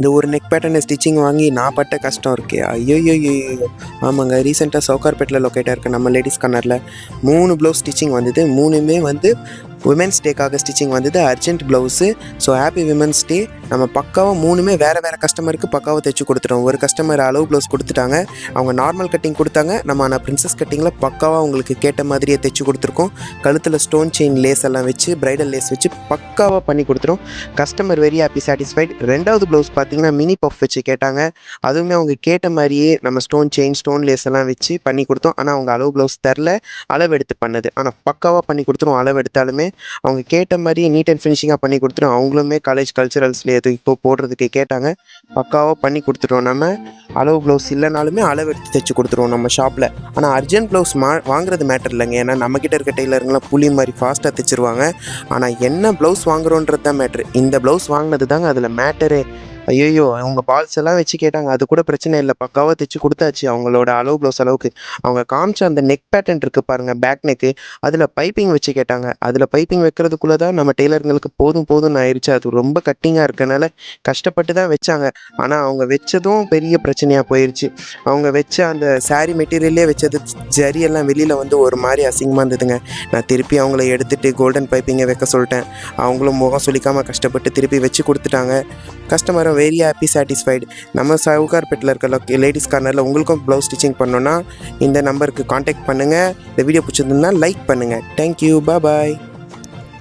இந்த ஒரு neck pattern stitching வாங்கி நான் பட்ட கஷ்டம் இருக்கே ஐயோயோயோ. ஆமாங்க, ரீசெண்டாக சவுகார்பேட்டில் லொக்கேட்டாக இருக்க நம்ம லேடிஸ் கார்னரில் 3 ப்ளவுஸ் ஸ்டிச்சிங் வந்தது. 3மே வந்து விமென்ஸ் டேக்காக ஸ்டிச்சிங் வந்தது, urgent blouse. So happy women's day. நம்ம பக்காவாக 3மே வேறு வேறு கஸ்டமருக்கு பக்காவாக தைச்சி கொடுத்துட்டோம். ஒரு கஸ்டமர் அளவு ப்ளவுஸ் கொடுத்துட்டாங்க, அவங்க நார்மல் கட்டிங் கொடுத்தாங்க. நம்ம ஆனால் பிரின்சஸ் கட்டிங்கில் பக்காவாக உங்களுக்கு கேட்ட மாதிரியே தைச்சி கொடுத்துருக்கோம். கழுத்தில் ஸ்டோன் செயின் லேஸ் எல்லாம் வச்சு, பிரைடல் லேஸ் வச்சு பக்காவாக பண்ணி கொடுத்துரும். Customer very happy, satisfied. 2வது ப்ளவுஸ் பார்த்தீங்கன்னா மினி பஃப் வச்சு கேட்டாங்க. அதுவுமே அவங்க கேட்ட மாதிரியே நம்ம ஸ்டோன் செயின், ஸ்டோன் லேஸ் எல்லாம் வச்சு பண்ணி கொடுத்தோம். ஆனால் அவங்க அளவு ப்ளவுஸ் தரல, அளவு எடுத்து பண்ணது. ஆனால் பக்காவாக பண்ணி கொடுத்துரும். அளவு எடுத்தாலுமே அவங்க கேட்ட மாதிரியே நீட் அண்ட் ஃபினிஷிங்காக பண்ணி கொடுத்துரும். அவங்களுமே காலேஜ் கல்ச்சுரல்ஸ்லேயே எது இப்போ போடுறதுக்கு கேட்டாங்க, பக்காவாக பண்ணி கொடுத்துருவோம். நம்ம அளவு ப்ளவுஸ் இல்லைனாலுமே அளவு எடுத்து தைச்சி கொடுத்துருவோம் நம்ம ஷாப்பில். ஆனால் அர்ஜென்ட் ப்ளவுஸ் வாங்குறது மேட்டர் இல்லைங்க, ஏன்னா நம்மக்கிட்ட இருக்க டெய்லருங்களாம் புளி மாதிரி ஃபாஸ்ட்டாக தைச்சிருவாங்க. ஆனால் என்ன ப்ளவுஸ் வாங்குறோன்றது தான் மேட்ரு. இந்த ப்ளவுஸ் வாங்கினது தாங்க அதில் மேட்டரு. ஐயோ, அவங்க பால்ஸ் எல்லாம் வச்சு கேட்டாங்க, அது கூட பிரச்சனை இல்லை, பக்காவாக தைச்சி கொடுத்தாச்சு அவங்களோட அளவு ப்ளவுஸ் அளவுக்கு. அவங்க காமிச்ச அந்த நெக் பேட்டர்ன் இருக்குது பாருங்கள், பேக் நெக்கு, அதில் பைப்பிங் வச்சு கேட்டாங்க. அதில் பைப்பிங் வைக்கிறதுக்குள்ளே தான் நம்ம டெய்லருங்களுக்கு போதும்னு ஆயிடுச்சு. அது ரொம்ப கட்டிங்காக இருக்கனால கஷ்டப்பட்டு தான் வச்சாங்க. ஆனால் அவங்க வச்சதும் பெரிய பிரச்சனையாக போயிடுச்சு. அவங்க வச்ச அந்த சாரீ மெட்டீரியல்லே வச்சது ஜரியெல்லாம் வெளியில் வந்து ஒரு மாதிரி அசிங்கமாக இருந்ததுங்க. நான் திருப்பி அவங்கள எடுத்துகிட்டு கோல்டன் பைப்பிங்கை வைக்க சொல்லிட்டேன். அவங்களும் முகம் சொல்லிக்காமல் கஷ்டப்பட்டு திருப்பி வச்சு கொடுத்துட்டாங்க. கஸ்டமரும் வெரி ஹாப்பி, சாட்டிஸ்ஃபைடு. நம்ம சவுகார்பேட்டில் இருக்க லேடிஸ் கார்னரில் உங்களுக்கும் ப்ளவுஸ் ஸ்டிச்சிங் பண்ணணுன்னா இந்த நம்பருக்கு காண்டாக்ட் பண்ணுங்கள். இந்த வீடியோ பிடிச்சிருந்ததுன்னா லைக் பண்ணுங்கள். தேங்க்யூ, பாய்.